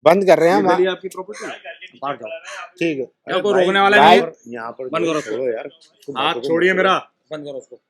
बंद कर रहे हैं हम। गली आपकी प्रॉपर्टी है, बाहर जाओ। ठीक है, यहाँ कोई रोकने वाला नहीं है। यहाँ पर बंद करो उसको यार, हाथ छोड़िए मेरा, बंद करो उसको।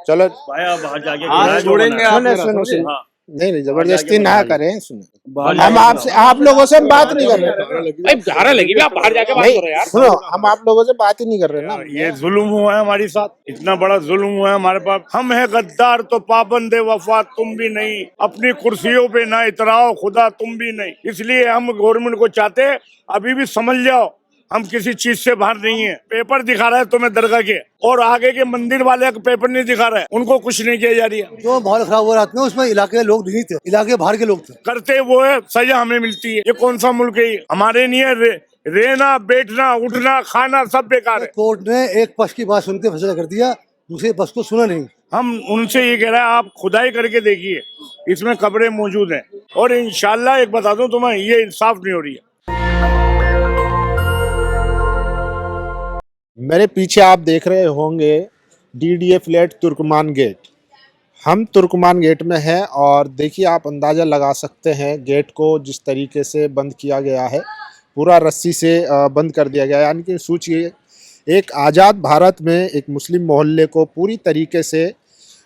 चलो भाई आप बाहर जाके हाथ छोड़ेंगे आप मेरा, समझे? हाँ। नहीं जबरदस्ती ना करें। सुनो, बाहर हम आपसे आप लोगों से हम बात नहीं कर रहे। भाई धारा लगी भी, आप बाहर जाके बात करो यार। सुनो, हम आप लोगों से बात ही नहीं कर रहे ना। ये जुल्म हुआ है हमारे साथ, इतना बड़ा जुल्म हुआ है हमारे पास। हम है गद्दार तो पाबंदे वफा तुम भी नहीं, अपनी कुर्सियों पे ना इतराओ खुदा तुम भी नहीं। इसलिए हम गवर्नमेंट को चाहते, अभी भी समझ जाओ हम किसी चीज से बाहर नहीं है। पेपर दिखा रहा है तुम्हें दरगाह के, और आगे के मंदिर वाले का पेपर नहीं दिखा रहा है, उनको कुछ नहीं किया जा रही है। जो माहौल खराब हो रहा था उसमें इलाके के लोग नहीं थे, इलाके बाहर के लोग थे। करते वो है, सजा हमें मिलती है। ये कौन सा मुल्क है? हमारे नहीं है। रहना, बैठना, उठना, खाना सब बेकार है। कोर्ट ने एक पक्ष की बात सुनकर फैसला कर दिया, दूसरे पक्ष को सुना नहीं। हम उनसे ये कह रहे हैं, आप खुदाई करके देखिए, इसमें कब्रें मौजूद हैं, और इंशाल्लाह एक बता दूं तुम्हें, ये इंसाफ नहीं हो रही है। मेरे पीछे आप देख रहे होंगे डीडीए फ्लैट तुर्कमान गेट। हम तुर्कमान गेट में हैं और देखिए आप अंदाज़ा लगा सकते हैं गेट को जिस तरीके से बंद किया गया है, पूरा रस्सी से बंद कर दिया गया है। यानी कि सोचिए, एक आज़ाद भारत में एक मुस्लिम मोहल्ले को पूरी तरीके से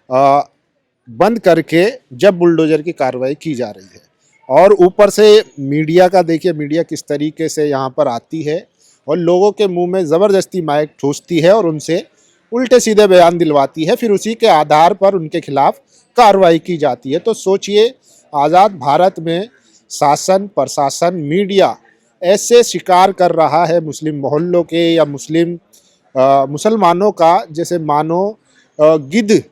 बंद करके जब बुलडोज़र की कार्रवाई की जा रही है, और ऊपर से मीडिया का देखिए, मीडिया किस तरीके से यहाँ पर आती है और लोगों के मुंह में ज़बरदस्ती माइक ठूसती है और उनसे उल्टे सीधे बयान दिलवाती है, फिर उसी के आधार पर उनके खिलाफ कार्रवाई की जाती है। तो सोचिए, आज़ाद भारत में शासन, प्रशासन, मीडिया ऐसे शिकार कर रहा है मुस्लिम मोहल्लों के या मुसलमानों का, जैसे मानो गिद्ध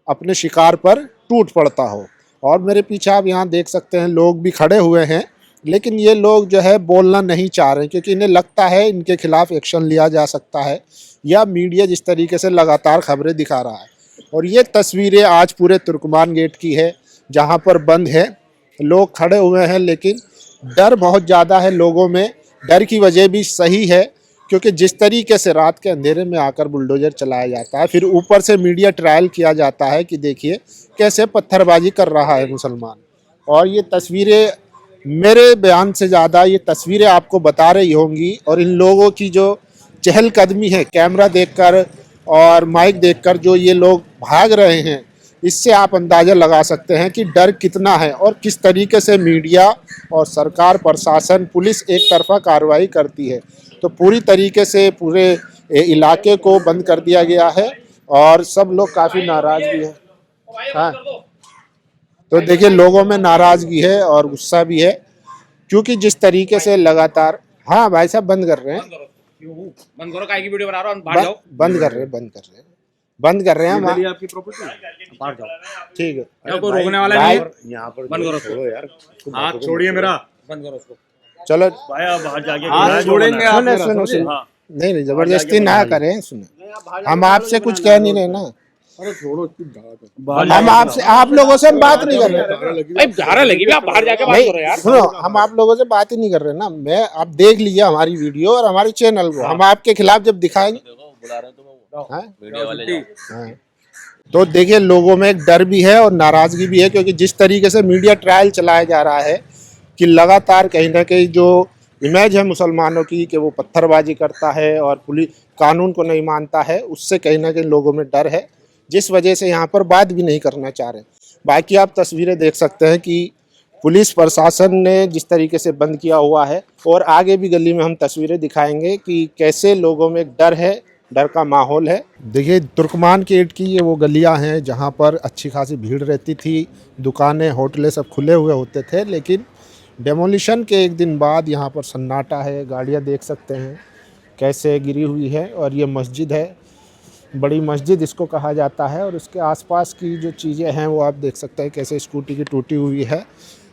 अपने शिकार पर टूट पड़ता हो। और मेरे पीछे आप यहाँ देख सकते हैं लोग भी खड़े हुए हैं, लेकिन ये लोग जो है बोलना नहीं चाह रहे, क्योंकि इन्हें लगता है इनके खिलाफ एक्शन लिया जा सकता है, या मीडिया जिस तरीके से लगातार खबरें दिखा रहा है। और ये तस्वीरें आज पूरे तुर्कमान गेट की है, जहाँ पर बंद है, लोग खड़े हुए हैं, लेकिन डर बहुत ज़्यादा है लोगों में। डर की वजह भी सही है, क्योंकि जिस तरीके से रात के अंधेरे में आकर बुलडोज़र चलाया जाता है, फिर ऊपर से मीडिया ट्रायल किया जाता है कि देखिए कैसे पत्थरबाजी कर रहा है मुसलमान। और ये तस्वीरें मेरे बयान से ज़्यादा ये तस्वीरें आपको बता रही होंगी, और इन लोगों की जो चहलकदमी है कैमरा देखकर और माइक देखकर जो ये लोग भाग रहे हैं, इससे आप अंदाज़ा लगा सकते हैं कि डर कितना है और किस तरीके से मीडिया और सरकार, प्रशासन, पुलिस एक तरफा कार्रवाई करती है। तो पूरी तरीके से पूरे इलाके को बंद कर दिया गया है और सब लोग काफ़ी नाराज़ भी हैं। हाँ, तो देखिए लोगों में नाराज़गी है और गुस्सा भी है, क्योंकि जिस तरीके से लगातार, हाँ भाई साहब बंद कर रहे हैं, बंद करो, काय की वीडियो बना रहा हूं, बाहर जाओ। बंद कर रहे हैं बंद कर रहे हैं हम। गली आपकी प्रॉपर्टी है, बाहर जाओ। ठीक है, यहाँ कोई रोकने वाला नहीं है। यहाँ पर बंद करो उसको यार, हाथ छोड़िए मेरा, बंद करो उसको। चलो भाई आप बाहर जाके हाथ छोड़ेंगे आप मेरा, समझे? हाँ। नहीं जबरदस्ती ना करें। सुनो, हम आपसे कुछ कह नहीं रहे ना। अरे छोड़ो, हम आपसे, आप लोगों से हम बात नहीं कर रहे। भाई धारा लगी भी, आप बाहर जाके बात करो यार। सुनो, हम आप लोगों से बात ही नहीं कर रहे ना। मैं आप देख लिया हमारी वीडियो और हमारी चैनल को, हम आपके खिलाफ जब दिखाएंगे, हाँ, तो देखिए लोगों में एक डर भी है और नाराजगी भी है, क्योंकि जिस तरीके से मीडिया ट्रायल चलाया जा रहा है कि लगातार कहीं ना कहीं जो इमेज है मुसलमानों की कि वो पत्थरबाजी करता है और पुलिस कानून को नहीं मानता है, उससे कहीं ना कहीं लोगों में डर है, जिस वजह से यहाँ पर बात भी नहीं करना चाह रहे। बाकी आप तस्वीरें देख सकते हैं कि पुलिस प्रशासन ने जिस तरीके से बंद किया हुआ है, और आगे भी गली में हम तस्वीरें दिखाएंगे कि कैसे लोगों में एक डर है, डर का माहौल है। देखिए तुर्कमान गेट की ये वो गलियां हैं जहां पर अच्छी खासी भीड़ रहती थी, दुकानें, होटलें सब खुले हुए होते थे, लेकिन डेमोलिशन के एक दिन बाद यहाँ पर सन्नाटा है। गाड़ियाँ देख सकते हैं कैसे गिरी हुई है, और ये मस्जिद है, बड़ी मस्जिद इसको कहा जाता है, और उसके आसपास की जो चीज़ें हैं वो आप देख सकते हैं कैसे स्कूटी की टूटी हुई है,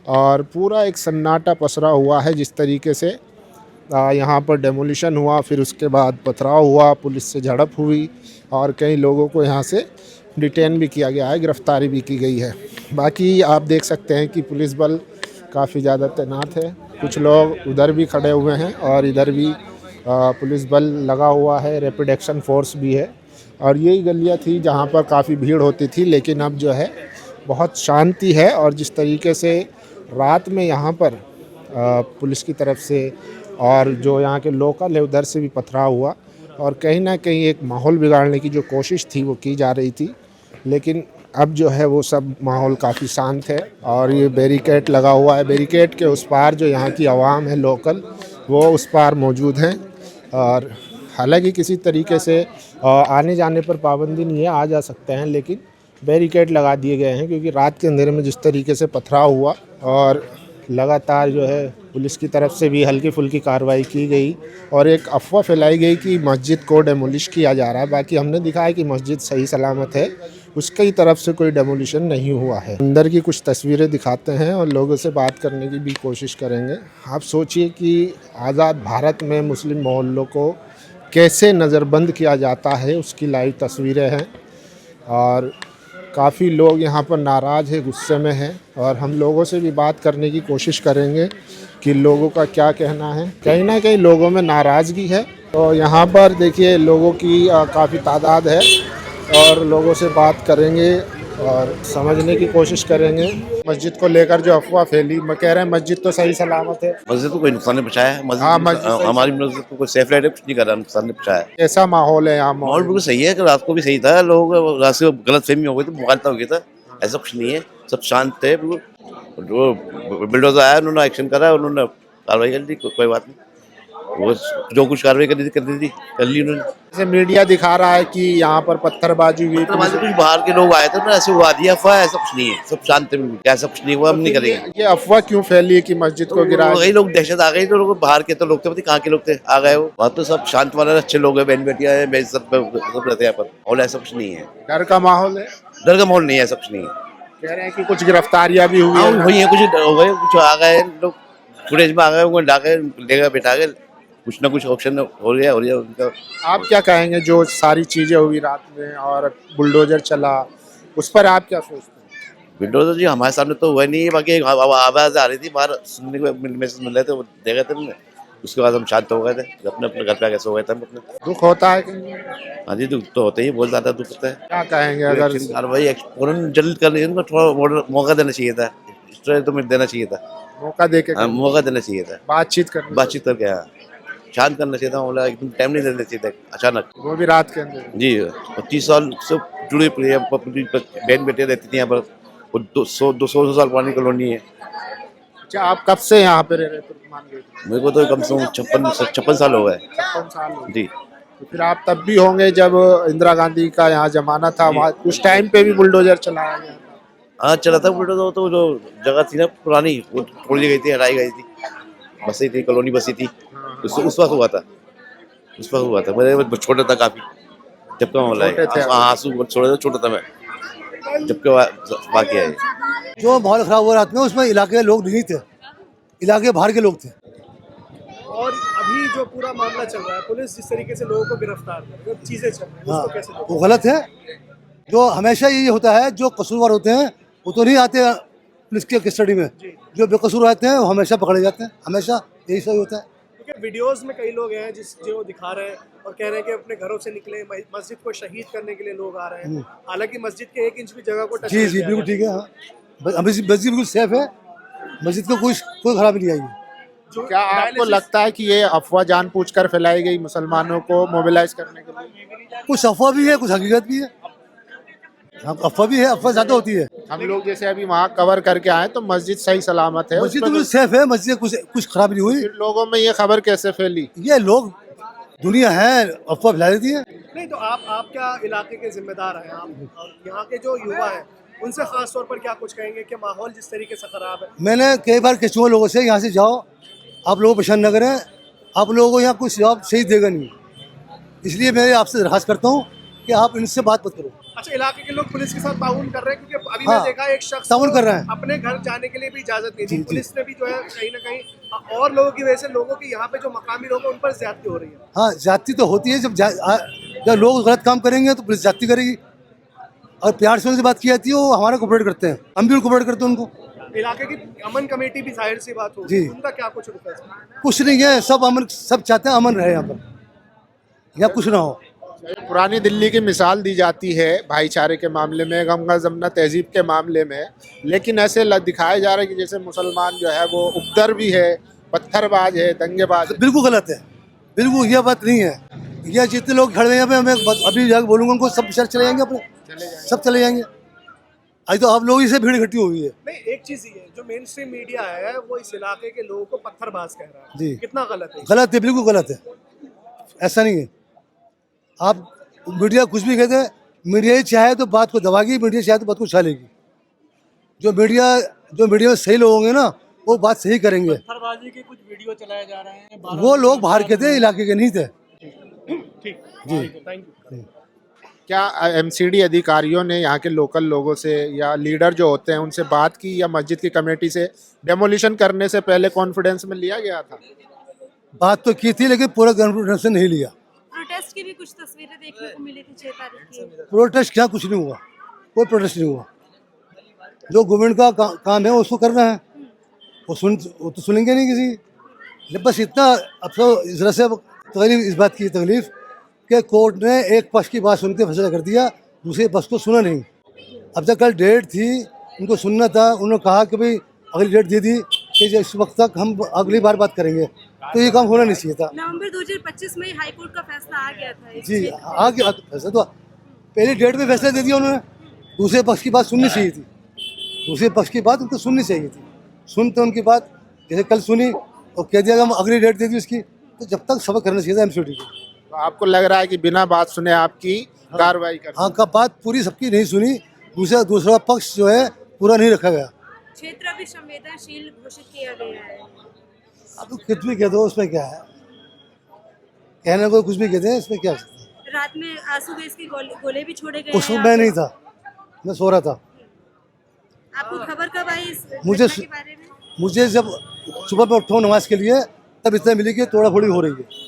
और पूरा एक सन्नाटा पसरा हुआ है। जिस तरीके से यहाँ पर डेमोलिशन हुआ, फिर उसके बाद पथराव हुआ, पुलिस से झड़प हुई, और कई लोगों को यहाँ से डिटेन भी किया गया है, गिरफ्तारी भी की गई है। बाकी आप देख सकते हैं कि पुलिस बल काफ़ी ज़्यादा तैनात है, कुछ लोग उधर भी खड़े हुए हैं और इधर भी पुलिस बल लगा हुआ है, रैपिड एक्शन फोर्स भी है। और यही गलियाँ थी जहाँ पर काफ़ी भीड़ होती थी, लेकिन अब जो है बहुत शांति है। और जिस तरीके से रात में यहाँ पर पुलिस की तरफ से और जो यहाँ के लोकल है उधर से भी पथराव हुआ और कहीं ना कहीं एक माहौल बिगाड़ने की जो कोशिश थी वो की जा रही थी, लेकिन अब जो है वो सब माहौल काफ़ी शांत है और ये बैरिकेड लगा हुआ है। बैरिकेड के उस पार जो यहाँ की आवाम है लोकल, वो उस पार मौजूद हैं और हालांकि किसी तरीके से आने जाने पर पाबंदी नहीं है, आ जा सकते हैं, लेकिन बैरिकेड लगा दिए गए हैं क्योंकि रात के अंधेरे में जिस तरीके से पथराव हुआ और लगातार जो है पुलिस की तरफ से भी हल्की फुल्की कार्रवाई की गई और एक अफवाह फैलाई गई कि मस्जिद को डेमोलिश किया जा रहा है। बाकी हमने दिखाया कि मस्जिद सही सलामत है, उसकी तरफ से कोई डेमोलिशन नहीं हुआ है। अंदर की कुछ तस्वीरें दिखाते हैं और लोगों से बात करने की भी कोशिश करेंगे। आप सोचिए कि आज़ाद भारत में मुस्लिम मोहल्लों को कैसे नज़रबंद किया जाता है, उसकी लाइव तस्वीरें हैं और काफ़ी लोग यहाँ पर नाराज़ है, गुस्से में हैं और हम लोगों से भी बात करने की कोशिश करेंगे कि लोगों का क्या कहना है। कहीं ना कहीं लोगों में नाराज़गी है, तो यहाँ पर देखिए लोगों की काफ़ी तादाद है और लोगों से बात करेंगे और समझने की कोशिश करेंगे। मस्जिद को लेकर जो अफवाह फैली, मैं कह रहे हैं मस्जिद तो सही सलामत है, मस्जिद को कोई नुकसान नहीं पहुंचाया है। मस्जिद हमारी मस्जिद को कोई सेफ राइड कुछ नहीं कर रहा, नुकसान नहीं पहुंचाया। कैसा माहौल है यहाँ? माहौल बिल्कुल सही है कि रात को भी सही था, लोग रात से गलत फहमी हो गई थी, मुखालफा हो गया था, ऐसा कुछ नहीं है, सब शांत थे बिल्कुल। जो बिल्डोजर आया उन्होंने एक्शन करा, उन्होंने कार्रवाई कर ली, कोई बात नहीं, वो जो कुछ कार्रवाई कर ली कर ली उन्होंने। जैसे मीडिया दिखा रहा है कि यहाँ पर पत्थरबाजी हुई, कुछ बाहर के लोग आए थे ना, ऐसे हुआ दिया अफवाह, ऐसा कुछ नहीं है, सब शांत थे, ऐसा कुछ नहीं हुआ, हम नहीं करेंगे। ये अफवाह क्यों फैली है कि मस्जिद को गिरा? वही लोग दहशत आ गई, तो लोग बाहर के तो लोग थे, पता कहाँ के लोग थे, आ गए वो। वहाँ तो सब शांत वाले अच्छे लोग हैं, बहन बेटियां हैं, सब रहते हैं यहाँ पर, और ऐसा कुछ नहीं है। डर का माहौल है? डर का माहौल नहीं है, ऐसा कुछ नहीं है। कह रहे हैं कि कुछ गिरफ्तारियां भी हुई है, कुछ हो गए, कुछ आ गए लोग, फुटेज में आ गए, उनको डाके ले गए, बैठा गए, कुछ ना कुछ ऑप्शन हो गया उनका। आप क्या कहेंगे जो सारी चीजें हुई रात में और बुलडोजर चला, उस पर आप क्या सोचते हैं? बुलडोजर जी हमारे सामने तो हुआ नहीं है, बाकी आवाज आ रही थी बाहर, सुनने को मैसेज मिल रहे थे, वो देखा थे हमने, उसके बाद हम शांत हो गए थे, अपने अपने घर पे आके सो गए थे हम अपने। दुख होता है? हाँ जी, दुख तो होता ही, बहुत ज्यादा दुख होता है। क्या कहेंगे अगर कार्रवाई जल्द कर रही है, उनको थोड़ा मौका देना चाहिए था, तो देना चाहिए था, मौका देके मौका देना चाहिए था, बातचीत करके हाँ शांत करना चाहिए था, बोला एकदम टाइम नहीं देना चाहिए था अचानक, वो भी रात के अंदर। जी 25 साल से जुड़ी बहन बेटे रहती थी यहाँ पर, 200 साल पुरानी कॉलोनी है। अच्छा, आप कब से यहाँ पे रह रहे थे? मेरे को तो कम से कम 56 साल हो गए। 56 साल हो गए जी। तो फिर आप तब भी होंगे जब इंदिरा गांधी का यहाँ जमाना था, वहाँ उस टाइम पे भी बुलडोजर चलाया गया था? हाँ चला था बुलडोजर, तो जो जगह थी ना पुरानी, वो छोड़ दी गई थी, हटाई गई थी, बसी थी, कॉलोनी बसी थी, उस वक्त हुआ था। मैं छोटा था काफी, जब का मामला है, आंसू छोटा था मैं, जब का वाकया है। जो माहौल खराब हुआ रात में, उसमें इलाके के लोग नहीं थे, इलाके बाहर के लोग थे। और अभी जो पूरा मामला चल रहा है, पुलिस जिस तरीके से लोगों को गिरफ्तार कर रही है, चीजें चल रही हैं, उसको कैसे देखते हैं? वो गलत है। जो हमेशा ये होता है, जो कसूरवार होते हैं वो तो नहीं आते पुलिस के कस्टडी में, जो बेकसूर रहते हैं वो हमेशा पकड़े जाते हैं, हमेशा यही सही होता है। क्योंकि वीडियोस में कई लोग हैं जो दिखा रहे हैं और कह रहे हैं कि अपने घरों से निकले, मस्जिद को शहीद करने के लिए लोग आ रहे हैं, हालांकि मस्जिद के 1 इंच भी जगह को टच जी बिल्कुल ठीक है। हाँ, मस्जिद बिल्कुल सेफ है, मस्जिद को कोई खराबी नहीं आई है। क्या आपको लगता है कि ये अफवाह जानबूझकर फैलाई गई मुसलमानों को मोबिलाइज करने के लिए? कुछ अफवाह भी है, कुछ हकीकत भी है। अफवाह भी है, अफवाह ज्यादा होती है। हम लोग जैसे अभी वहाँ कवर करके आए तो मस्जिद सही सलामत है, मस्जिद तो सेफ है, मस्जिद कुछ खराबी नहीं हुई। लोगों में ये खबर कैसे फैली? ये लोग दुनिया है, अफवाह फैला देती है। नहीं तो आप क्या इलाके के जिम्मेदार हैं, आप और यहाँ के जो युवा हैं उनसे खास तौर पर क्या कुछ कहेंगे कि माहौल जिस तरीके से खराब है? मैंने कई बार कह चुका लोगों से, यहाँ से जाओ, आप लोगों को परेशान न करें, आप लोगों को यहाँ कुछ जवाब सही देगा नहीं, इसलिए मैं आपसे दरखास्त करता हूँ कि आप इनसे बात मत करो। अच्छा, इलाके के लोग पुलिस के साथ ताउन कर रहे हैं, क्योंकि अभी हाँ, मैं देखा एक शख्स ताउन कर रहे हैं, अपने घर जाने के लिए भी इजाजत नहीं दी, पुलिस ने भी जो है कहीं ना कहीं और लोगों की वजह से लोगों की यहाँ पे जो मकामी लोग हैं उन पर ज्यादती हो रही है। हाँ ज्यादती तो होती है, जब लोग गलत काम करेंगे तो पुलिस ज्यादती करेगी, और प्यार से उनसे बात की जाती है, वो हमारा कोऑपरेट करते हैं, हम भी कोऑपरेट करते हैं उनको। इलाके की अमन कमेटी भी जाहिर सी बात होगी, उनका क्या कुछ रुख है? कुछ नहीं है, सब अमन, सब चाहते हैं अमन रहे यहाँ पर, यहाँ कुछ ना हो। पुरानी दिल्ली की मिसाल दी जाती है भाईचारे के मामले में, गंगा जमुना तहजीब के मामले में, लेकिन ऐसे दिखाया जा रहा है कि जैसे मुसलमान जो है वो उपदर भी है, पत्थरबाज है, दंगेबाज है। बिल्कुल गलत है, बिल्कुल ये बात नहीं है। ये जितने लोग खड़े हैं यहाँ पे, हमें अभी जाकर बोलूंगा उनको, सब शहर चले जाएंगे अपने, सब चले जाएंगे। आज तो आप लोगों से भीड़ इकट्ठी हुई है। नहीं, एक चीज ये है, जो मेन स्ट्रीम मीडिया है वो इस इलाके के लोगों को पत्थरबाज कह रहा है जी। कितना गलत है? गलत है, बिल्कुल गलत है, ऐसा नहीं है। आप मीडिया कुछ भी कहते हैं, मीडिया ही चाहे तो बात को दबाएगी, मीडिया चाहे तो बात को उछालेगी। जो मीडिया में सही लोग होंगे ना, वो बात सही करेंगे। पत्थरबाजी के कुछ वीडियो चलाए जा रहे हैं, वो लोग बाहर के थे, इलाके के नहीं थे। ठीक जी। Thank you. क्या एमसीडी अधिकारियों ने यहाँ के लोकल लोगों से या लीडर जो होते हैं उनसे बात की, या मस्जिद की कमेटी से डेमोलिशन करने से पहले कॉन्फिडेंस में लिया गया था? बात तो की थी, लेकिन पूरा कॉन्फिडेंस नहीं लिया। प्रोटेस्ट की भी कुछ तस्वीरें देखने को मिली थी 6 तारीख की। प्रोटेस्ट क्या, कुछ नहीं हुआ, कोई प्रोटेस्ट नहीं हुआ। जो गवर्नमेंट का काम है उसको करना है, वो तो सुनेंगे नहीं किसी। बस इतना अफसोस इस तरह से तकलीफ, इस बात की तकलीफ कि कोर्ट ने एक पक्ष की बात सुन के फैसला कर दिया, दूसरे पक्ष को सुना नहीं। अब तक कल डेट थी, उनको सुनना था, उन्होंने कहा कि भाई अगली डेट दे दी कि इस वक्त तक हम अगली बार बात करेंगे, तो ये काम होना नहीं चाहिए था। नवंबर 2025 में हाईकोर्ट का फैसला आ गया था इस जी, क्षेत्र में। आ गया फैसला, तो पहली डेट में फैसला दे दिया उन्होंने। दूसरे पक्ष की बात सुननी चाहिए थी, दूसरे पक्ष की बात उनको सुननी चाहिए थी। सुनते उनकी बात, जैसे कल सुनी और कह दिया कि हम अगली डेट दे दी उसकी, तो जब तक सबक करना चाहिए था एमसीडी को। तो आपको लग रहा है कि बिना बात सुने आपकी कार्रवाई कर? हाँ, का बात पूरी सबकी नहीं सुनी, दूसरा पक्ष जो है पूरा नहीं रखा गया। क्षेत्र भी संवेदनशील घोषित किया गया है। अब कुछ भी कह दो, उसमें क्या है, कहने को कुछ भी कहते हैं, इसमें क्या है? रात में आंसू गैस के गोले भी छोड़े गए उस हैं। वक्त मैं नहीं था, मैं सो रहा था। आपको खबर कब आई इस मुझे घटना के बारे में? मुझे जब सुबह में उठा हूँ नमाज के लिए, तब इतना मिली कि तोड़ा फोड़ी हो रही है।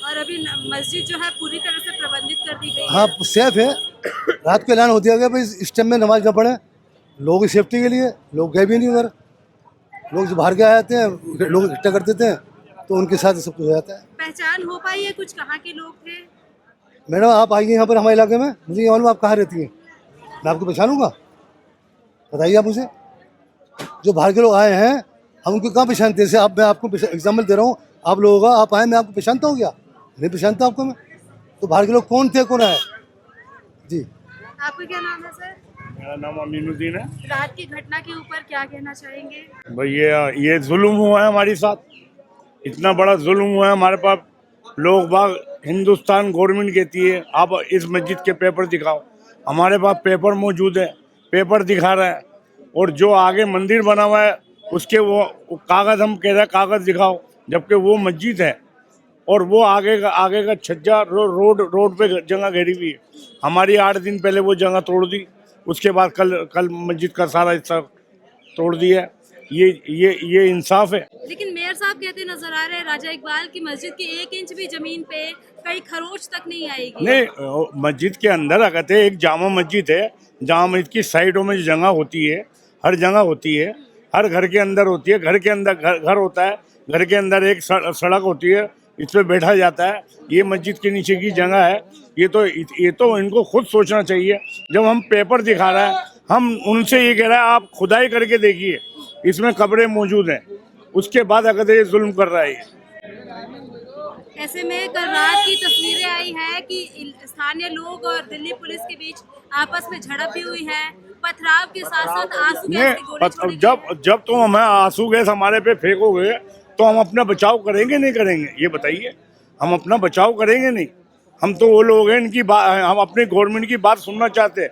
और अभी मस्जिद जो है पूरी तरह से प्रबंधित कर दी गई है। हाँ, सेफ है। रात को ऐलान हो दिया गया भाई इस टाइम में नमाज न पढ़े, लोगों की सेफ्टी के लिए। लोग गए भी नहीं उधर, लोग जो बाहर के आ जाते हैं, लोग इकट्ठा कर देते हैं, तो उनके साथ सब कुछ हो जाता है। पहचान हो पाई है कुछ, कहाँ के लोग थे? मैडम, आप आइए यहाँ पर हमारे इलाके में, मुझे ये मालूम आप कहाँ रहती हैं, मैं आपको पहचानूंगा? बताइए आप मुझे। जो बाहर के लोग आए हैं, हम उनको कहाँ पहचानते हैं? जैसे आप, मैं आपको एग्जाम्पल दे रहा हूँ, आप लोगों का, आप आए, मैं आपको पहचानता हूँ क्या? नहीं पहचानता आपको मैं। तो बाहर के लोग कौन थे, कौन आए? जी। आपका क्या नाम है सर? मेरा नाम अमीनुद्दीन है। रात की घटना के ऊपर क्या कहना चाहेंगे? भाई ये जुल्म हुआ है हमारे साथ, इतना बड़ा जुल्म हुआ है हमारे पास। लोग बाग, हिंदुस्तान गवर्नमेंट कहती है आप इस मस्जिद के पेपर दिखाओ, हमारे पास पेपर मौजूद है, पेपर दिखा रहा है। और जो आगे मंदिर बना हुआ है उसके वो कागज़, हम कह रहे हैं कागज़ दिखाओ, जबकि वो मस्जिद है। और वो आगे का छज्जा रोड पे जगह घेरी हुई है। हमारी 8 दिन पहले वो जगह तोड़ दी, उसके बाद कल मस्जिद का सारा हिस्सा तोड़ दिया। ये इंसाफ है? लेकिन मेयर साहब कहते नजर आ रहे हैं राजा इकबाल की मस्जिद के 1 इंच भी जमीन पे कई खरोच तक नहीं आएगी। नहीं, मस्जिद के अंदर अगर एक जामा मस्जिद है, जामा मस्जिद की साइडों में जो जगह होती है, हर जगह होती है, हर घर के अंदर होती है। घर के अंदर घर होता है, घर के अंदर एक सड़क होती है, इस पे बैठा जाता है। ये मस्जिद के नीचे की जगह है। ये तो इनको खुद सोचना चाहिए। जब हम पेपर दिखा रहा है, हम उनसे ये कह रहा है आप खुदाई करके देखिए, इसमें कब्रें मौजूद हैं, उसके बाद अगर ये जुल्म कर रहा है। ऐसे में कल रात की तस्वीरें आई है कि स्थानीय लोग और दिल्ली पुलिस के बीच आपस में झड़प भी हुई है, पथराव के साथ साथ आंसू गैस के गोले छोड़े गए। जब तुम हमें आंसू गैस हमारे पे फेंकोगे तो हम अपना बचाव करेंगे नहीं करेंगे? ये बताइए, हम अपना बचाव करेंगे नहीं? हम तो वो लोग हैं इनकी बात, हम अपने गवर्नमेंट की बात सुनना चाहते हैं,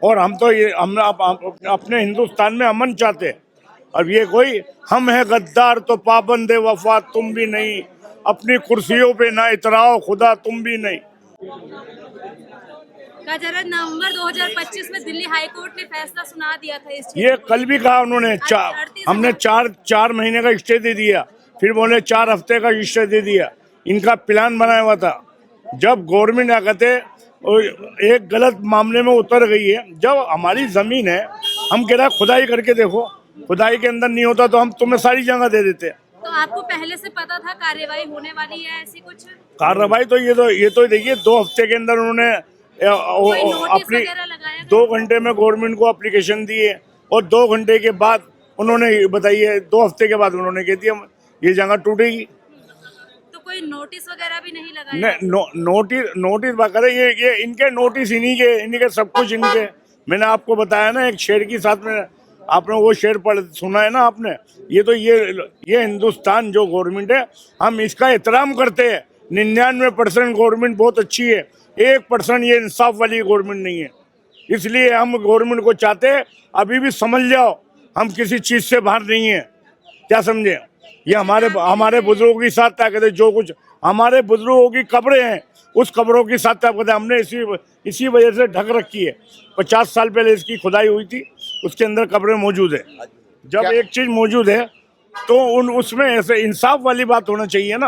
और हम तो ये हम अपने हिंदुस्तान में अमन चाहते हैं। अब ये कोई हम है गद्दार तो पाबंद वफा तुम भी नहीं, अपनी कुर्सियों पे ना इतराओ खुदा तुम भी नहीं। नवंबर 2025 में दिल्ली हाई कोर्ट ने फैसला सुना दिया था इस ये कल भी कहा उन्होंने, हमने चार महीने का स्टे दे दिया, फिर बोले 4 हफ्ते का स्टे दे दिया। इनका प्लान बनाया हुआ था। जब गवर्नमेंट आते एक गलत मामले में उतर गई है, जब हमारी जमीन है, हम कह रहे हैं खुदाई करके देखो, खुदाई के अंदर नहीं होता तो हम तुम्हें सारी जगह दे देते हैं। तो आपको पहले से पता था कार्यवाही होने वाली है ऐसी कुछ? कार्रवाई तो ये तो देखिए 2 हफ्ते के अंदर उन्होंने कोई नोटिस अपनी वगैरह लगाया? 2 घंटे में गवर्नमेंट को एप्लीकेशन दी है और 2 घंटे के बाद उन्होंने बताइए 2 हफ्ते के बाद उन्होंने कह दिया ये जगह टूटेगी। तो कोई नोटिस वगैरह भी नहीं लगाया? नोटिस वगैरह ये इनके नोटिस इन्हीं के सब कुछ इनके। मैंने आपको बताया ना एक शेर के साथ में, आपने वो शेर पढ़ सुना है ना आपने। ये तो ये हिंदुस्तान जो गवर्नमेंट है हम इसका एहतराम करते हैं। 99% गवर्नमेंट बहुत अच्छी है, 1% ये इंसाफ वाली गवर्नमेंट नहीं है। इसलिए हम गवर्नमेंट को चाहते हैं अभी भी समझ जाओ हम किसी चीज से बाहर नहीं है, क्या समझे। ये हमारे बुजुर्गों की साथ ताकत है। जो कुछ हमारे बुजुर्गों की कब्रें हैं उस कब्रों की साथ ताकत है। हमने इसी वजह से ढक रखी है। 50 साल पहले इसकी खुदाई हुई थी, उसके अंदर कब्रें मौजूद है। जब एक चीज मौजूद है तो उसमें ऐसे इंसाफ वाली बात होना चाहिए ना।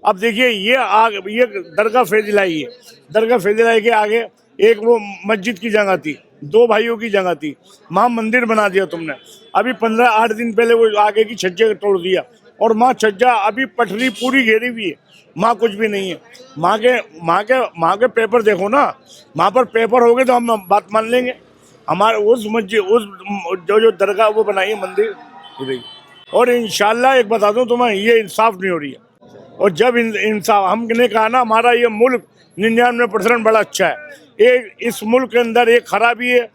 अब देखिए ये दरगाह फैजलाई है। दरगाह फैजलाई के आगे एक वो मस्जिद की जगह थी, 2 भाइयों की जगह थी, वहाँ मंदिर बना दिया तुमने। अभी 15-8 दिन पहले वो आगे की छज्जे तोड़ दिया और माँ छज्जा अभी पटरी पूरी घेरी हुई है, माँ कुछ भी नहीं है। माँ के पेपर देखो ना, माँ पर पेपर हो गए तो हम बात मान लेंगे। हमारे उस मस्जिद उस जो दरगाह वो बनाई है मंदिर, और इंशाल्लाह एक बता दूं तुम्हें ये इंसाफ नहीं हो रही है। और जब इंसाफ हमने कहा ना हमारा ये मुल्क 99% बड़ा अच्छा है। एक इस मुल्क के अंदर एक खराबी है,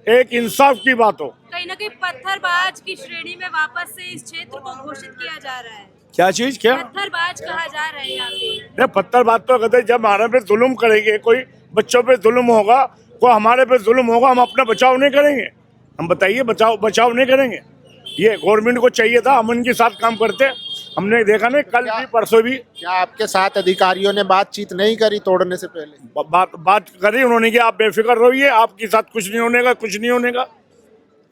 एक इंसाफ की बात हो। कहीं ना कहीं पत्थरबाज की श्रेणी में वापस से इस क्षेत्र को घोषित किया जा रहा है। क्या चीज क्या पत्थरबाज कहा जा रहा है यहाँ पे? नहीं, पत्थरबाज तो कहते जब हमारे पे जुल्म करेंगे, कोई बच्चों पे जुल्म होगा, कोई हमारे पे जुल्म होगा, हम अपना बचाव नहीं करेंगे। हम बताइए बचाव नहीं करेंगे। ये गवर्नमेंट को चाहिए था अमन के साथ काम करते। हमने देखा नहीं कल भी परसों भी। क्या आपके साथ अधिकारियों ने बातचीत नहीं करी तोड़ने से पहले? बात करी उन्होंने कि आप बेफिक्र रहिए, आपके साथ कुछ नहीं होने का, कुछ नहीं होने का।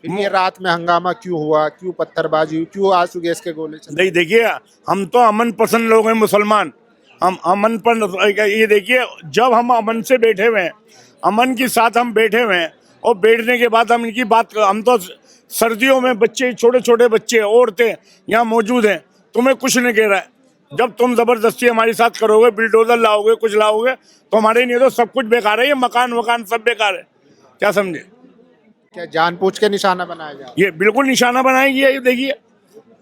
फिर ये रात में हंगामा क्यों हुआ, क्यों पत्थरबाजी हुई, क्यों आंसू गैस के गोले चले? नहीं देखिए, हम तो अमन पसंद लोग हैं, मुसलमान। हम अमन पर ये देखिए, जब हम अमन से बैठे हुए हैं, अमन के साथ हम बैठे हुए हैं, और बैठने के बाद हम इनकी बात, हम तो सर्दियों में बच्चे, छोटे छोटे बच्चे, औरतें यहाँ मौजूद हैं, तुम्हें कुछ नहीं कह रहा है। जब तुम जबरदस्ती हमारे साथ करोगे, बिल्डोजर लाओगे, कुछ लाओगे, तो हमारे नहीं तो सब कुछ बेकार है। ये मकान सब बेकार है, क्या समझे। क्या जानबूझ के निशाना बनाया जा रहा है? ये बिल्कुल निशाना बनाएगी। ये देखिए,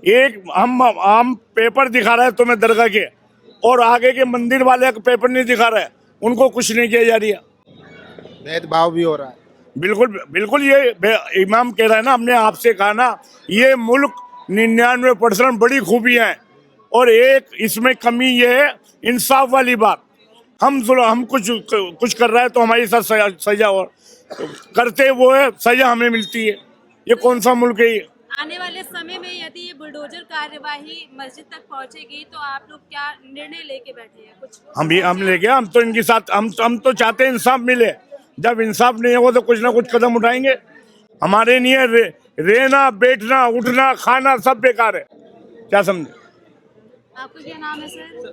एक हम पेपर दिखा रहे हैं तुम्हें दरगाह के, और आगे के मंदिर वाले का पेपर नहीं दिखा रहे, उनको कुछ नहीं किया जा रही है। भेदभाव भी हो रहा है। बिल्कुल ये इमाम कह रहा है ना, हमने आपसे कहा ना, ये मुल्क 99% बड़ी खूबियां हैं, और एक इसमें कमी ये है इंसाफ वाली बात। हम कुछ कर रहे हैं तो हमारे साथ सजा और करते वो है, सजा हमें मिलती है। ये कौन सा मुल्क है ये? आने वाले समय में यदि ये बुलडोजर कार्यवाही मस्जिद तक पहुंचेगी तो आप लोग क्या निर्णय लेके बैठे हैं कुछ? हम लेके, हम तो इनके साथ, हम तो चाहते हैं इंसाफ मिले। जब इंसाफ नहीं होगा तो कुछ ना कुछ कदम उठाएंगे। हमारे लिए रहना, बैठना, उठना, खाना सब बेकार है, क्या समझे। आपका क्या नाम है सर?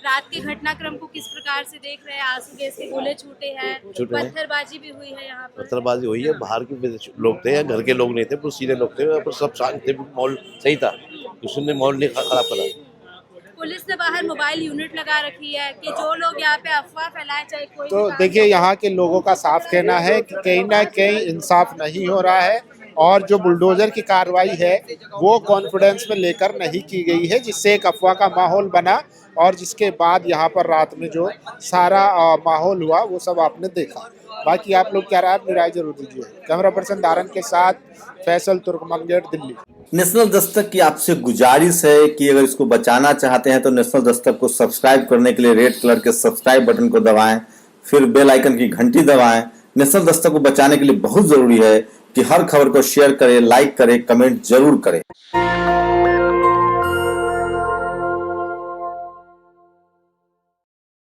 रात के घटनाक्रम को किस प्रकार से देख रहे हैं? आंसू गैस के गोले छूटे हैं, पत्थरबाजी भी हुई है यहाँ पर। पत्थरबाजी हुई है, बाहर के लोग थे या घर के लोग नहीं थे, पूरे सीधे लोग थे, पर सब शांत थे, माहौल सही था, किसी ने माहौल नहीं खराब करा। पुलिस ने बाहर मोबाइल यूनिट लगा रखी है कि जो लोग यहाँ पे अफवाह फैलाए, चाहे कोई तो भी देखिए, यहाँ के लोगों का साफ कहना है कि कहीं ना कहीं इंसाफ नहीं हो रहा है, और जो बुलडोजर की कार्रवाई है वो कॉन्फिडेंस में लेकर नहीं की गई है, जिससे एक अफवाह का माहौल बना, और जिसके बाद यहाँ पर रात में जो सारा माहौल हुआ वो सब आपने देखा। बाकी आप लोग क्या राय, राय जरूर दीजिए। कैमरा पर्सन दारन के साथ फैसल, तुर्कमनगढ़, दिल्ली। नेशनल दस्तक की आपसे गुजारिश है कि अगर इसको बचाना चाहते हैं तो नेशनल दस्तक को सब्सक्राइब करने के लिए रेड कलर के सब्सक्राइब बटन को दबाएं, फिर बेल आइकन की घंटी दबाएं। नेशनल दस्तक को बचाने के लिए बहुत जरूरी है कि हर खबर को शेयर करें, लाइक करें, कमेंट जरूर करें।